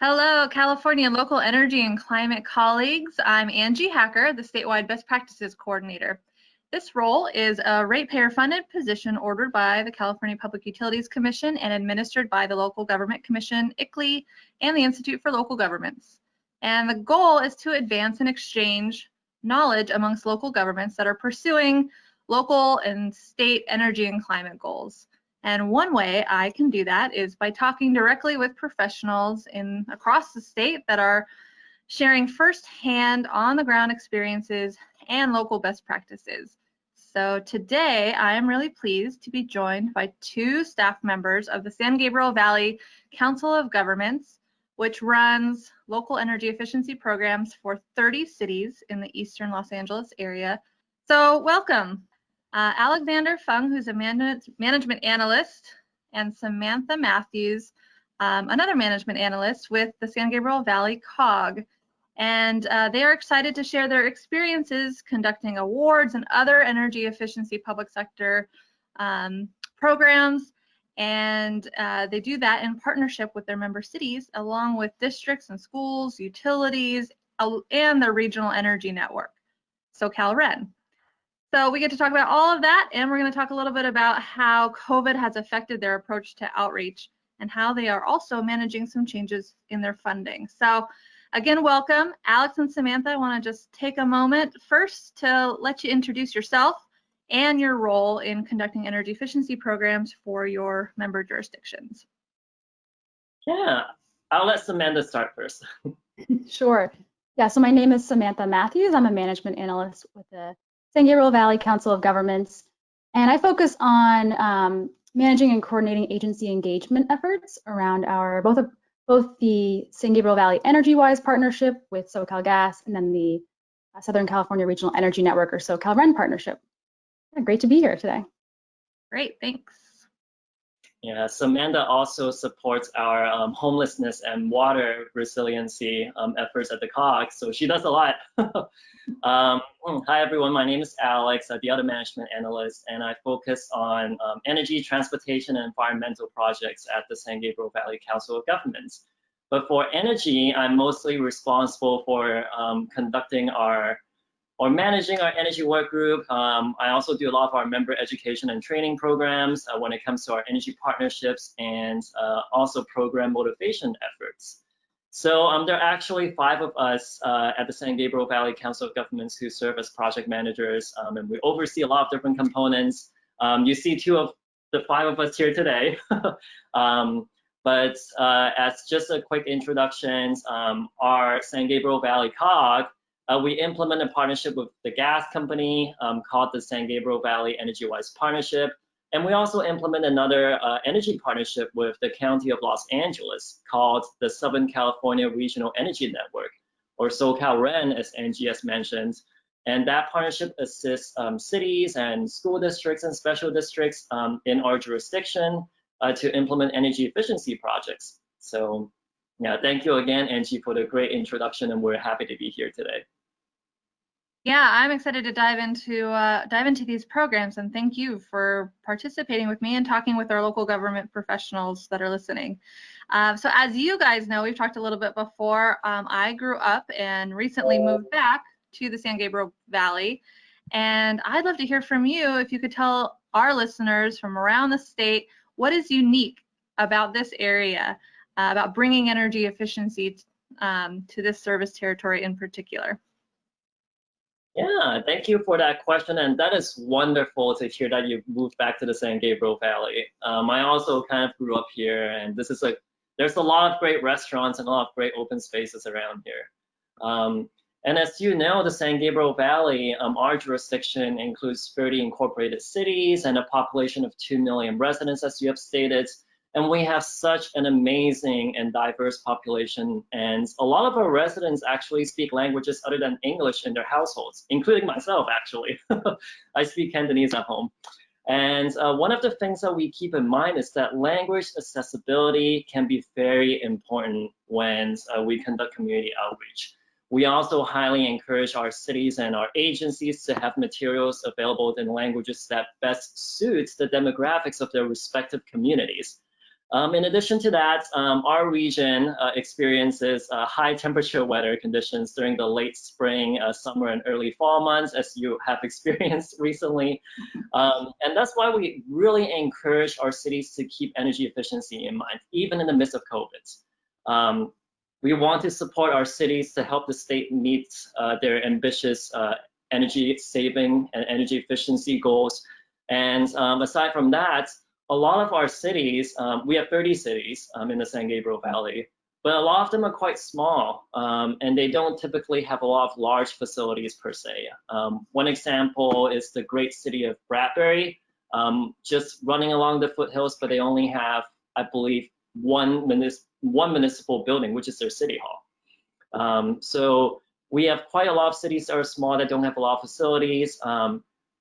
Hello, California local energy and climate colleagues. I'm Angie Hacker, the Statewide Best Practices Coordinator. This role is a ratepayer-funded position ordered by the California Public Utilities Commission and administered by the Local Government Commission, ICLEI, and the Institute for Local Governments. And the goal is to advance and exchange knowledge amongst local governments that are pursuing local and state energy and climate goals. And one way I can do that is by talking directly with professionals across the state that are sharing firsthand on-the-ground experiences and local best practices. So today I am really pleased to be joined by two staff members of the San Gabriel Valley Council of Governments, which runs local energy efficiency programs for 30 cities in the eastern Los Angeles area. So welcome. Alexander Fung, who's a management analyst, and Samantha Matthews, another management analyst with the San Gabriel Valley COG. And they are excited to share their experiences conducting awards and other energy efficiency public sector programs. And they do that in partnership with their member cities, along with districts and schools, utilities, and their regional energy network, SoCalRen. So we get to talk about all of that, and we're going to talk a little bit about how COVID has affected their approach to outreach and how they are also managing some changes in their funding. So again, welcome. Alex and Samantha, I want to just take a moment first to let you introduce yourself and your role in conducting energy efficiency programs for your member jurisdictions. Yeah, I'll let Samantha start first. Sure. Yeah, so my name is Samantha Matthews. I'm a management analyst with the San Gabriel Valley Council of Governments, and I focus on managing and coordinating agency engagement efforts around our both the San Gabriel Valley EnergyWise partnership with SoCalGas and then the Southern California Regional Energy Network, or SoCalRen partnership. Yeah, great to be here today. Great, thanks. Yeah, Samantha also supports our homelessness and water resiliency efforts at the COGs, so she does a lot. Hi everyone, my name is Alex, I'm the other management analyst, and I focus on energy, transportation, and environmental projects at the San Gabriel Valley Council of Governments. But for energy, I'm mostly responsible for managing our energy work group. I also do a lot of our member education and training programs when it comes to our energy partnerships and also program motivation efforts. So there are actually 5 of us at the San Gabriel Valley Council of Governments who serve as project managers, and we oversee a lot of different components. You see 2 of the 5 of us here today. But as just a quick introduction, our San Gabriel Valley COG, we implement a partnership with the gas company called the San Gabriel Valley EnergyWise Partnership. And we also implement another energy partnership with the County of Los Angeles called the Southern California Regional Energy Network, or SoCalRen, as Angie has mentioned. And that partnership assists cities and school districts and special districts in our jurisdiction to implement energy efficiency projects. So yeah, thank you again, Angie, for the great introduction, and we're happy to be here today. Yeah, I'm excited to dive into these programs, and thank you for participating with me and talking with our local government professionals that are listening. So as you guys know, we've talked a little bit before. I grew up and recently moved back to the San Gabriel Valley, and I'd love to hear from you if you could tell our listeners from around the state what is unique about this area, about bringing energy efficiency to this service territory in particular. Yeah, thank you for that question, and that is wonderful to hear that you moved back to the San Gabriel Valley. I also kind of grew up here, and there's a lot of great restaurants and a lot of great open spaces around here. And as you know, the San Gabriel Valley, our jurisdiction includes 30 incorporated cities and a population of 2 million residents, as you have stated. And we have such an amazing and diverse population. And a lot of our residents actually speak languages other than English in their households, including myself, actually. I speak Cantonese at home. And one of the things that we keep in mind is that language accessibility can be very important when we conduct community outreach. We also highly encourage our cities and our agencies to have materials available in languages that best suits the demographics of their respective communities. In addition to that, our region experiences high temperature weather conditions during the late spring, summer, and early fall months, as you have experienced recently. And that's why we really encourage our cities to keep energy efficiency in mind, even in the midst of COVID. We want to support our cities to help the state meet their ambitious energy saving and energy efficiency goals. And aside from that, a lot of our cities, we have 30 cities in the San Gabriel Valley, but a lot of them are quite small, and they don't typically have a lot of large facilities per se. One example is the great city of Bradbury, just running along the foothills, but they only have, I believe, one municipal building, which is their city hall. So we have quite a lot of cities that are small that don't have a lot of facilities,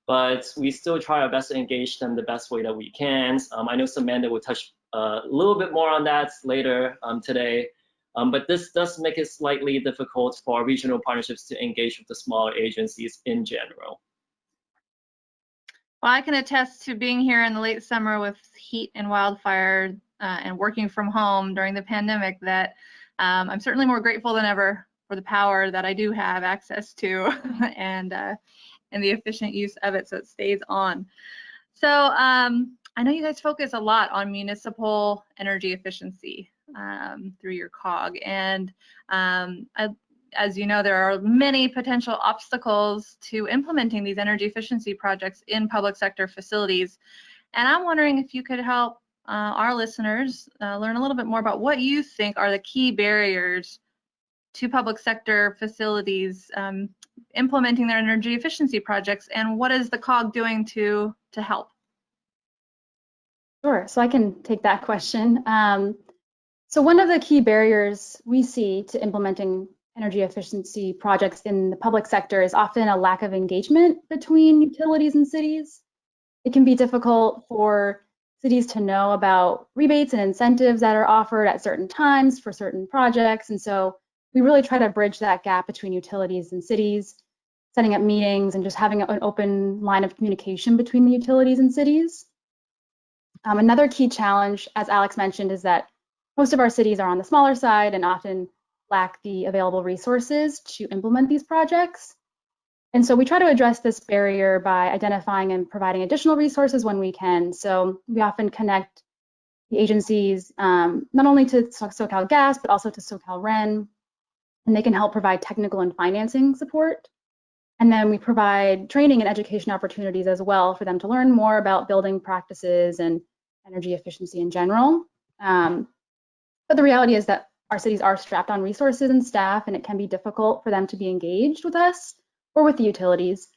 but we still try our best to engage them the best way that we can. I know Samantha will touch a little bit more on that later today, but this does make it slightly difficult for regional partnerships to engage with the smaller agencies in general. Well, I can attest to being here in the late summer with heat and wildfire and working from home during the pandemic that I'm certainly more grateful than ever for the power that I do have access to and the efficient use of it so it stays on. So I know you guys focus a lot on municipal energy efficiency through your COG, and as you know, there are many potential obstacles to implementing these energy efficiency projects in public sector facilities. And I'm wondering if you could help our listeners learn a little bit more about what you think are the key barriers to public sector facilities implementing their energy efficiency projects, and what is the COG doing to help? Sure, so I can take that question. So one of the key barriers we see to implementing energy efficiency projects in the public sector is often a lack of engagement between utilities and cities. It can be difficult for cities to know about rebates and incentives that are offered at certain times for certain projects, and so we really try to bridge that gap between utilities and cities, setting up meetings and just having an open line of communication between the utilities and cities. Another key challenge, as Alex mentioned, is that most of our cities are on the smaller side and often lack the available resources to implement these projects. And so we try to address this barrier by identifying and providing additional resources when we can. So we often connect the agencies not only to SoCal Gas, but also to SoCal REN, and they can help provide technical and financing support. And then we provide training and education opportunities as well for them to learn more about building practices and energy efficiency in general. But the reality is that our cities are strapped on resources and staff, and it can be difficult for them to be engaged with us or with the utilities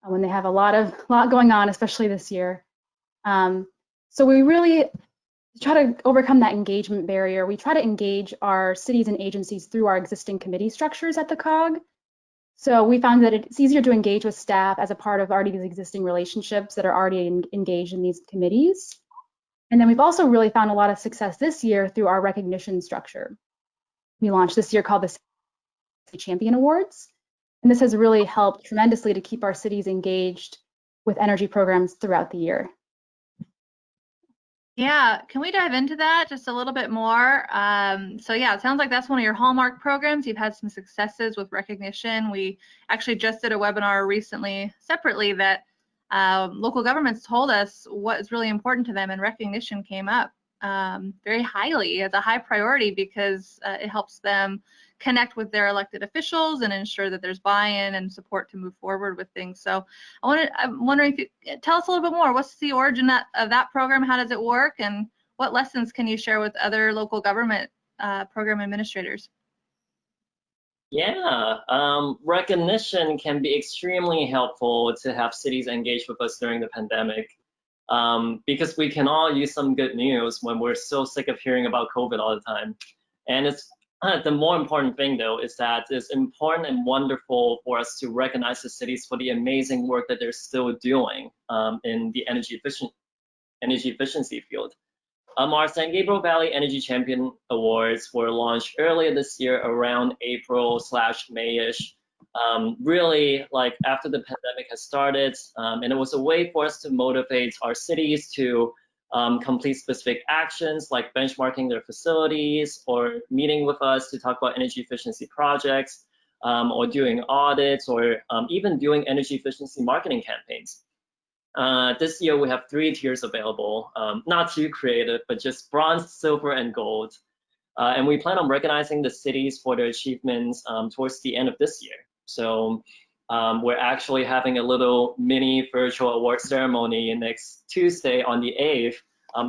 when they have a lot going on, especially this year. So we really try to overcome that engagement barrier. We try to engage our cities and agencies through our existing committee structures at the COG. So we found that it's easier to engage with staff as a part of already these existing relationships that are already engaged in these committees. And then we've also really found a lot of success this year through our recognition structure. We launched this year called the Champion Awards. And this has really helped tremendously to keep our cities engaged with energy programs throughout the year. Yeah, can we dive into that just a little bit more? So yeah, it sounds like that's one of your hallmark programs. You've had some successes with recognition. We actually just did a webinar recently separately that local governments told us what is really important to them, and recognition came up very highly as a high priority because it helps them connect with their elected officials and ensure that there's buy-in and support to move forward with things. So I'm wondering if you tell us a little bit more. What's the origin of that program? How does it work? And what lessons can you share with other local government program administrators? Yeah, recognition can be extremely helpful to have cities engage with us during the pandemic because we can all use some good news when we're so sick of hearing about COVID all the time. And it's the more important thing, though, is that it's important and wonderful for us to recognize the cities for the amazing work that they're still doing in the energy efficiency field. Our San Gabriel Valley Energy Champion Awards were launched earlier this year around April/May-ish, really like after the pandemic has started, and it was a way for us to motivate our cities to complete specific actions like benchmarking their facilities or meeting with us to talk about energy efficiency projects, or doing audits, or even doing energy efficiency marketing campaigns. This year we have 3 tiers available, not too creative, but just bronze, silver, and gold. And we plan on recognizing the cities for their achievements towards the end of this year. So we're actually having a little mini virtual award ceremony next Tuesday on the 8th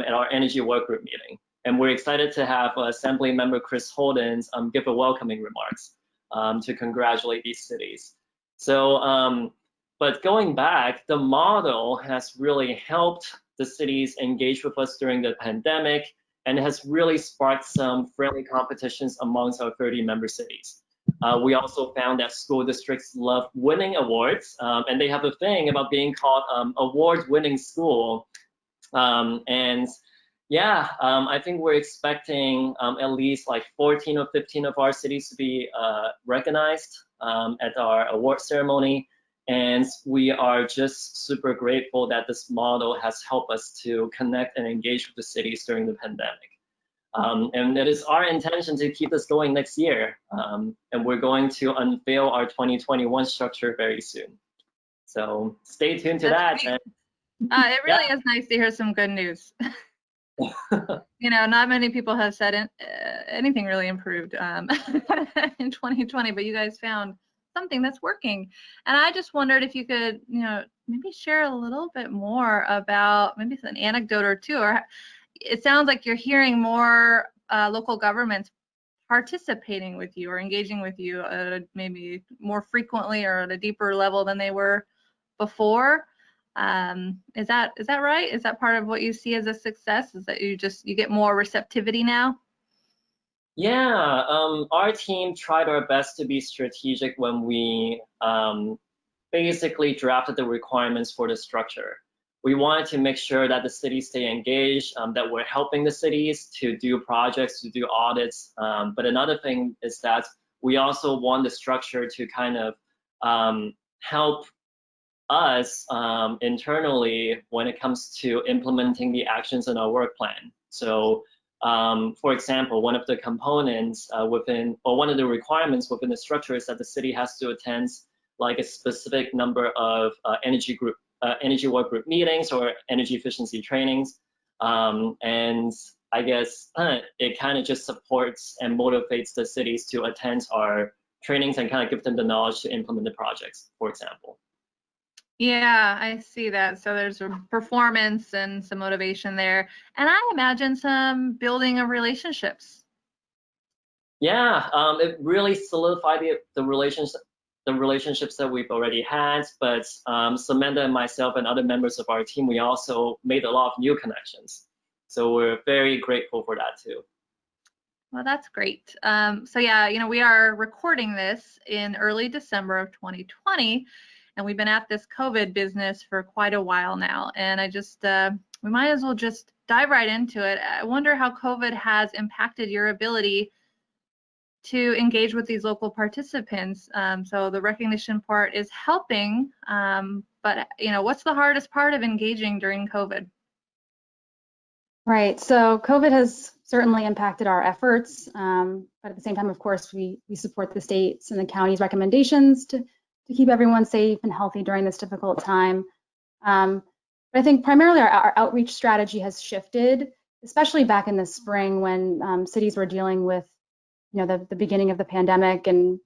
at our energy work group meeting. And we're excited to have Assembly Member Chris Holdens give a welcoming remarks to congratulate these cities. So, but going back, the model has really helped the cities engage with us during the pandemic, and has really sparked some friendly competitions amongst our 30 member cities. We also found that school districts love winning awards, and they have a thing about being called award-winning school. And yeah, I think we're expecting at least like 14 or 15 of our cities to be recognized at our award ceremony. And we are just super grateful that this model has helped us to connect and engage with the cities during the pandemic. And it is our intention to keep this going next year. And we're going to unveil our 2021 structure very soon. So stay tuned to that. And, it really is nice to hear some good news. You know, not many people have said anything really improved in 2020, but you guys found something that's working. And I just wondered if you could, you know, maybe share a little bit more about maybe an anecdote or two, or it sounds like you're hearing more local governments participating with you or engaging with you maybe more frequently or at a deeper level than they were before. Is that right? Is that part of what you see as a success? Is that you get more receptivity now? Yeah, our team tried our best to be strategic when we basically drafted the requirements for the structure. We wanted to make sure that the cities stay engaged, that we're helping the cities to do projects, to do audits. But another thing is that we also want the structure to kind of help us internally when it comes to implementing the actions in our work plan. So for example, one of the components one of the requirements within the structure is that the city has to attend like a specific number of energy work group meetings or energy efficiency trainings. And I guess it kind of just supports and motivates the cities to attend our trainings and kind of give them the knowledge to implement the projects, for example. Yeah, I see that. So there's a performance and some motivation there. And I imagine some building of relationships. Yeah, it really solidified the relationships that we've already had. But Samantha and myself and other members of our team, we also made a lot of new connections. So we're very grateful for that too. Well, that's great. So yeah, you know, we are recording this in early December of 2020. And we've been at this COVID business for quite a while now. And I just, we might as well just dive right into it. I wonder how COVID has impacted your ability to engage with these local participants. So the recognition part is helping, but you know, what's the hardest part of engaging during COVID? Right, so COVID has certainly impacted our efforts, but at the same time, of course, we support the states and the county's recommendations to keep everyone safe and healthy during this difficult time. But I think primarily our outreach strategy has shifted, especially back in the spring when cities were dealing with, you know, the beginning of the pandemic and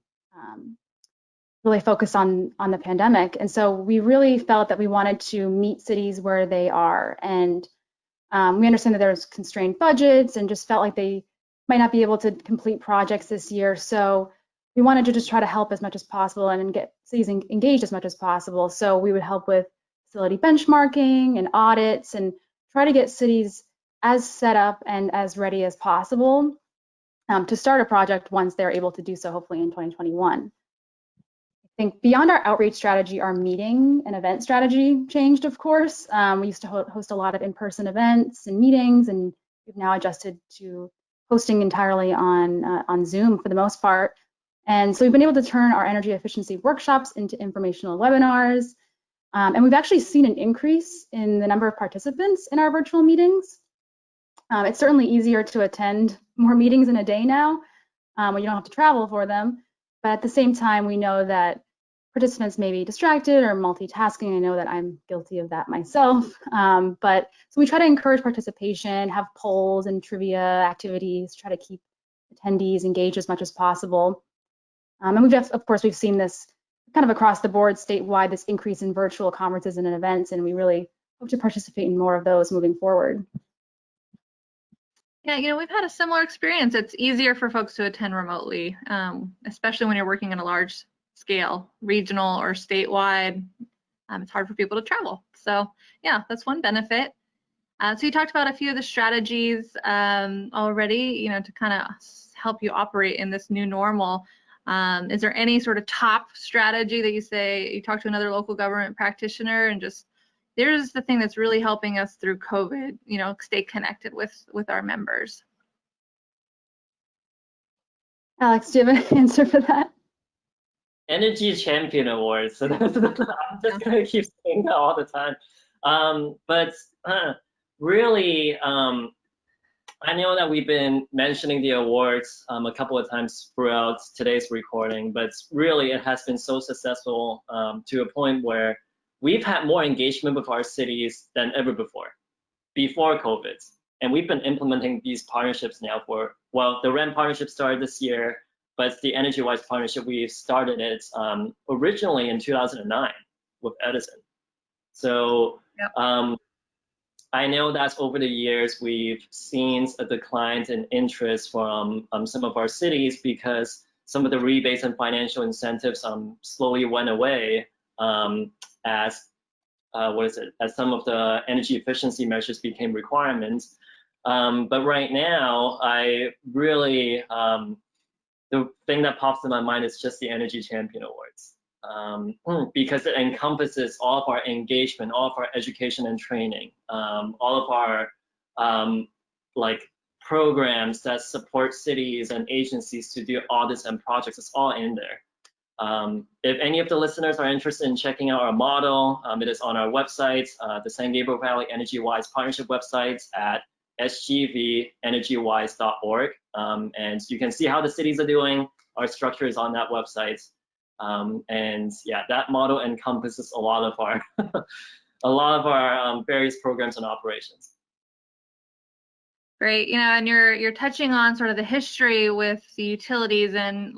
really focused on the pandemic. And so we really felt that we wanted to meet cities where they are. And we understand that there's constrained budgets and just felt like they might not be able to complete projects this year. So we wanted to just try to help as much as possible and get cities engaged as much as possible. So we would help with facility benchmarking and audits and try to get cities as set up and as ready as possible to start a project once they're able to do so, hopefully in 2021. I think beyond our outreach strategy, our meeting and event strategy changed, of course. We used to host a lot of in-person events and meetings, and we've now adjusted to hosting entirely on Zoom for the most part. And so we've been able to turn our energy efficiency workshops into informational webinars. And we've actually seen an increase in the number of participants in our virtual meetings. It's certainly easier to attend more meetings in a day now when you don't have to travel for them. But at the same time, we know that participants may be distracted or multitasking. I know that I'm guilty of that myself. But so we try to encourage participation, have polls and trivia activities, try to keep attendees engaged as much as possible. And of course, we've seen this kind of across the board statewide, this increase in virtual conferences and events, and we really hope to participate in more of those moving forward. Yeah, we've had a similar experience. It's easier for folks to attend remotely, especially when you're working in a large scale, regional or statewide. It's hard for people to travel. So yeah, that's one benefit. So you talked about a few of the strategies already, to kind of help you operate in this new normal. Is there any sort of top strategy that you talk to another local government practitioner and just, there's the thing that's really helping us through COVID, stay connected with our members? Alex, do you have an answer for that? Energy Champion Awards. So I'm just gonna keep saying that all the time. But really, I know that we've been mentioning the awards a couple of times throughout today's recording, but really it has been so successful to a point where we've had more engagement with our cities than ever before COVID. And we've been implementing these partnerships now the REN partnership started this year, but the EnergyWise partnership, we started it originally in 2009 with Edison. So yep. I know that over the years, we've seen a decline in interest from some of our cities because some of the rebates and financial incentives slowly went away as some of the energy efficiency measures became requirements. But right now, I really, the thing that pops in my mind is just the Energy Champion Awards. Because it encompasses all of our engagement, all of our education and training, all of our programs that support cities and agencies to do audits and projects. It's all in there. If any of the listeners are interested in checking out our model, it is on our website, the San Gabriel Valley EnergyWise partnership website at sgvenergywise.org. And you can see how the cities are doing. Our structure is on that website. And yeah, that model encompasses a lot of our various programs and operations. Great, and you're touching on sort of the history with the utilities and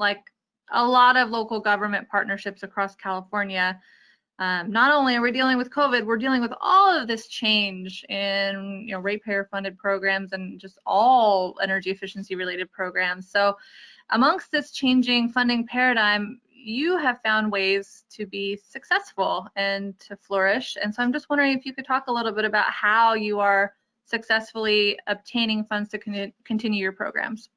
a lot of local government partnerships across California. Not only are we dealing with COVID, we're dealing with all of this change in ratepayer funded programs and just all energy efficiency related programs. So amongst this changing funding paradigm, you have found ways to be successful and to flourish. And so I'm just wondering if you could talk a little bit about how you are successfully obtaining funds to continue your programs.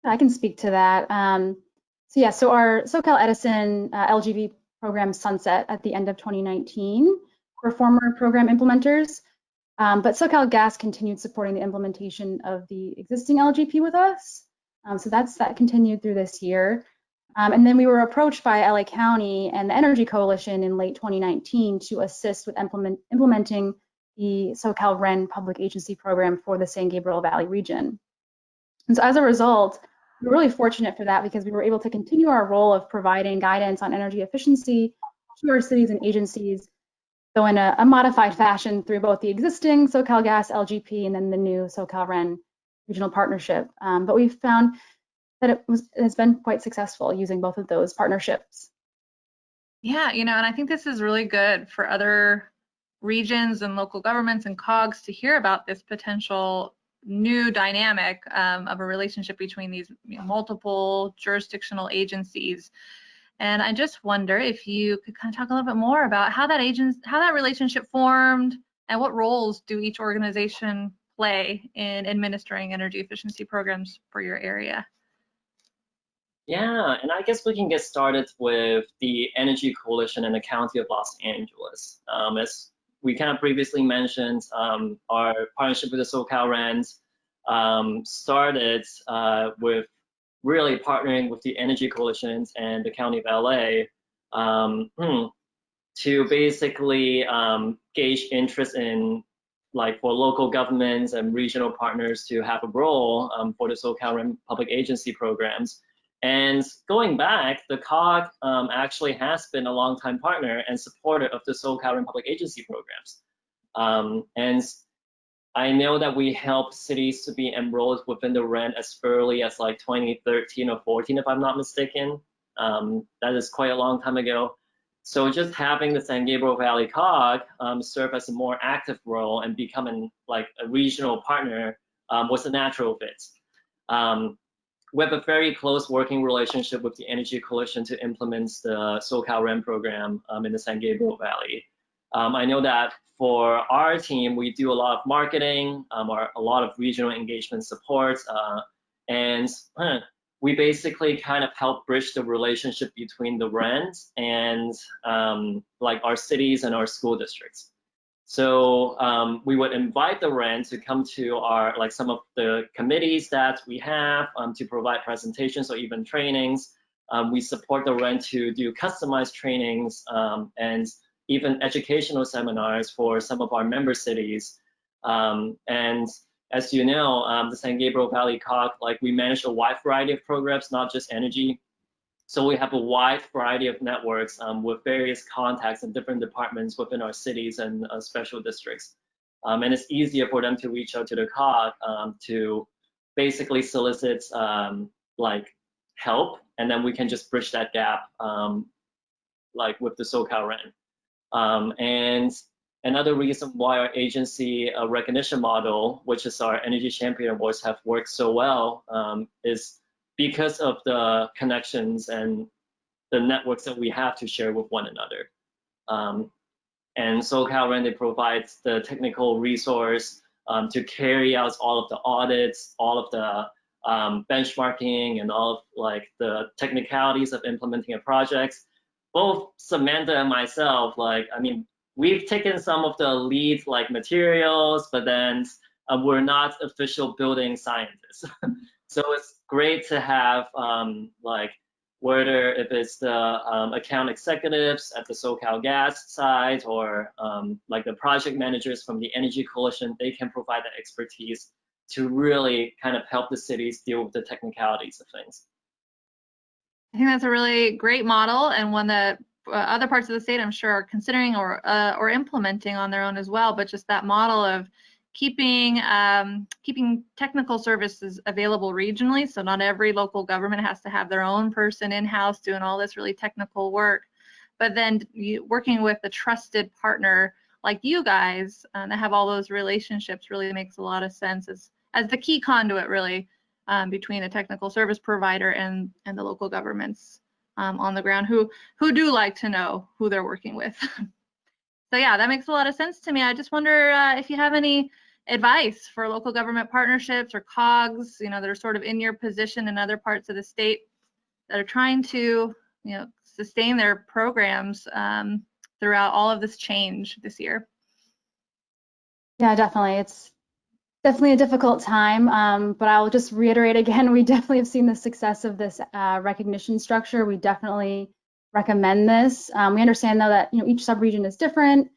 I can speak to that. So our SoCal Edison LGV program sunset at the end of 2019 for former program implementers. But SoCal Gas continued supporting the implementation of the existing LGP with us. So that continued through this year. And then we were approached by LA County and the Energy Coalition in late 2019 to assist with implementing the SoCal REN public agency program for the San Gabriel Valley region. And so as a result, we're really fortunate for that because we were able to continue our role of providing guidance on energy efficiency to our cities and agencies, though in a modified fashion through both the existing SoCal Gas LGP and then the new SoCal REN regional partnership. But we've found that it's been quite successful using both of those partnerships. Yeah, and I think this is really good for other regions and local governments and COGs to hear about this potential new dynamic of a relationship between these multiple jurisdictional agencies. And I just wonder if you could kind of talk a little bit more about how that relationship formed and what roles do each organization play in administering energy efficiency programs for your area. Yeah, and I guess we can get started with the Energy Coalition in the County of Los Angeles. As we kind of previously mentioned, our partnership with the SoCal RENs started with really partnering with the Energy Coalitions and the County of LA to basically gauge interest in, like, for local governments and regional partners to have a role for the SoCal REM public agency programs. And going back, the COG actually has been a longtime partner and supporter of the SoCal REM public agency programs. And I know that we help cities to be enrolled within the REN as early as like 2013 or 14, if I'm not mistaken. That is quite a long time ago. So just having the San Gabriel Valley COG serve as a more active role and becoming like a regional partner was a natural fit. We have a very close working relationship with the Energy Coalition to implement the SoCal REM program in the San Gabriel Valley. I know that for our team, we do a lot of marketing, or a lot of regional engagement support, and we basically kind of help bridge the relationship between the RENs and like our cities and our school districts. So we would invite the REN to come to our, like, some of the committees that we have to provide presentations or even trainings. We support the REN to do customized trainings and even educational seminars for some of our member cities. And as you know, the San Gabriel Valley COG, like, we manage a wide variety of programs, not just energy. So we have a wide variety of networks with various contacts in different departments within our cities and special districts. And it's easier for them to reach out to the COG to basically solicit like help, and then we can just bridge that gap like with the SoCal REN. And another reason why our agency recognition model, which is our Energy Champion Awards, have worked so well is because of the connections and the networks that we have to share with one another. And SoCal REN, they provide the technical resource to carry out all of the audits, all of the benchmarking, and all of, like, the technicalities of implementing a project. Both Samantha and myself, like, I mean, we've taken some of the lead, like, materials, but then we're not official building scientists. So it's great to have, like, whether if it's the account executives at the SoCal Gas side or like the project managers from the Energy Coalition, they can provide the expertise to really kind of help the cities deal with the technicalities of things. I think that's a really great model, and one that other parts of the state, I'm sure, are considering or implementing on their own as well. But just that model of keeping technical services available regionally, so not every local government has to have their own person in-house doing all this really technical work, but then working with a trusted partner like you guys that have all those relationships really makes a lot of sense as the key conduit, really, between a technical service provider and the local governments on the ground who do like to know who they're working with. So yeah, that makes a lot of sense to me. I just wonder if you have any advice for local government partnerships or COGs, that are sort of in your position in other parts of the state that are trying to, sustain their programs throughout all of this change this year. Yeah, definitely. It's definitely a difficult time, but I'll just reiterate again, we definitely have seen the success of this recognition structure. We definitely recommend this. We understand, though, that each subregion is different,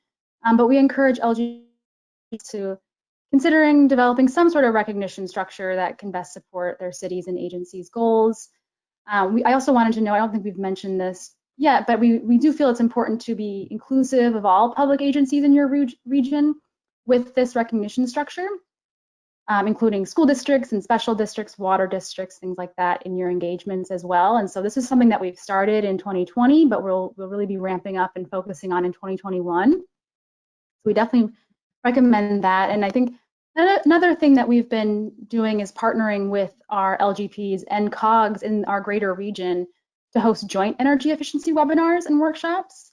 but we encourage LG to considering developing some sort of recognition structure that can best support their cities and agencies' goals. I also wanted to know, I don't think we've mentioned this yet, but we do feel it's important to be inclusive of all public agencies in your region with this recognition structure, including school districts and special districts, water districts, things like that in your engagements as well. And so this is something that we've started in 2020, but we'll really be ramping up and focusing on in 2021. So we definitely recommend that. And I think another thing that we've been doing is partnering with our LGPs and COGs in our greater region to host joint energy efficiency webinars and workshops.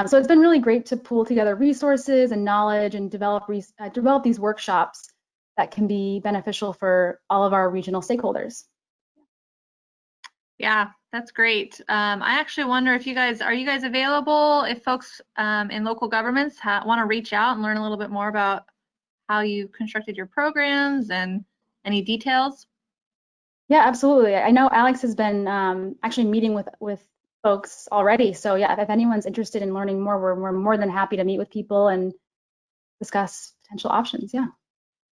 So it's been really great to pool together resources and knowledge and develop these workshops that can be beneficial for all of our regional stakeholders. Yeah, that's great. I actually wonder if are you guys available if folks in local governments want to reach out and learn a little bit more about how you constructed your programs and any details? Yeah, absolutely. I know Alex has been actually meeting with folks already. So yeah, if anyone's interested in learning more, we're more than happy to meet with people and discuss potential options. Yeah.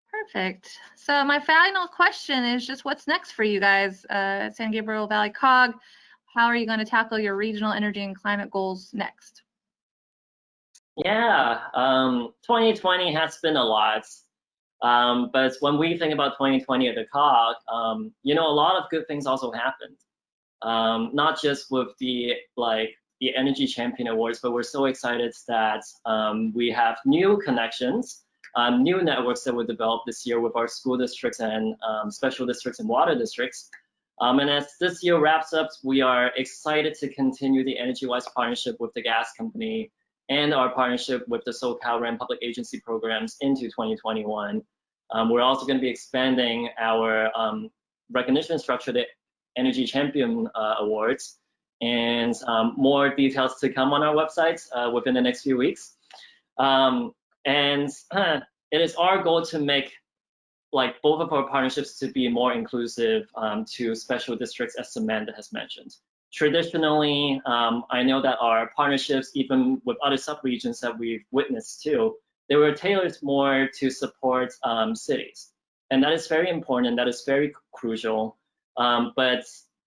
Perfect. So my final question is just what's next for you guys at San Gabriel Valley COG? How are you going to tackle your regional energy and climate goals next? Yeah, 2020 has been a lot. But when we think about 2020 at the COG, you know, a lot of good things also happened. Not just with the Energy Champion Awards, but we're so excited that we have new connections, new networks that were developed this year with our school districts and special districts and water districts. And as this year wraps up, we are excited to continue the EnergyWise partnership with the gas company and our partnership with the SoCal Ram Public Agency programs into 2021. We're also going to be expanding our recognition structure, the Energy Champion Awards, and more details to come on our website within the next few weeks. And it is our goal to make both of our partnerships to be more inclusive to special districts, as Samantha has mentioned. Traditionally, I know that our partnerships, even with other subregions that we've witnessed too, they were tailored more to support cities. And that is very important and that is very crucial. But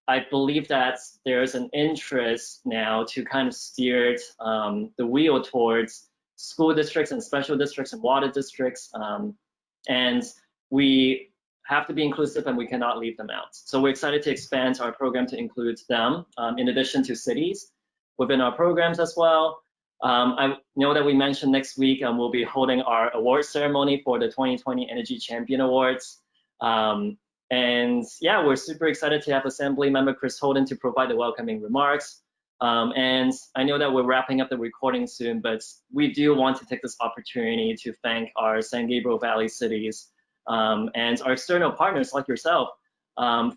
I believe that there's an interest now to kind of steer the wheel towards school districts and special districts and water districts. And we have to be inclusive and we cannot leave them out. So we're excited to expand our program to include them in addition to cities within our programs as well. I know that we mentioned next week we'll be holding our award ceremony for the 2020 Energy Champion Awards. And yeah, we're super excited to have Assembly Member Chris Holden to provide the welcoming remarks. And I know that we're wrapping up the recording soon, but we do want to take this opportunity to thank our San Gabriel Valley cities and our external partners like yourself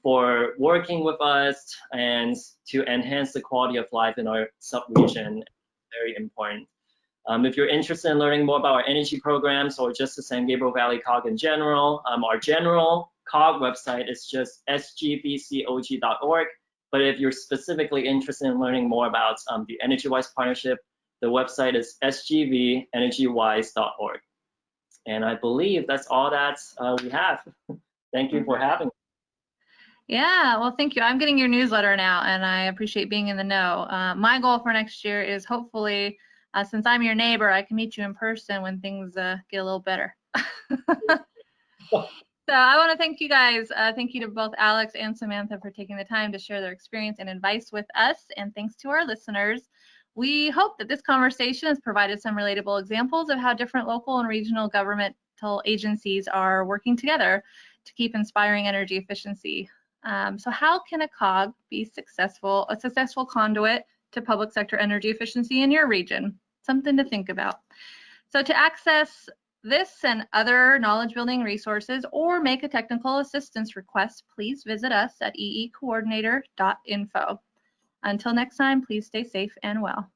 for working with us and to enhance the quality of life in our subregion. Very important. If you're interested in learning more about our energy programs or just the San Gabriel Valley COG in general, our general COG website is just SGVCOG.org. But if you're specifically interested in learning more about the EnergyWise partnership, the website is sgvenergywise.org. And I believe that's all that we have. Thank you for having me. Yeah, well, thank you. I'm getting your newsletter now, and I appreciate being in the know. My goal for next year is hopefully, since I'm your neighbor, I can meet you in person when things get a little better. So I want to thank you guys. Thank you to both Alex and Samantha for taking the time to share their experience and advice with us. And thanks to our listeners. We hope that this conversation has provided some relatable examples of how different local and regional governmental agencies are working together to keep inspiring energy efficiency. So how can a COG be a successful conduit to public sector energy efficiency in your region? Something to think about. So to access this and other knowledge building resources or make a technical assistance request, please visit us at eecoordinator.info. Until next time, please stay safe and well.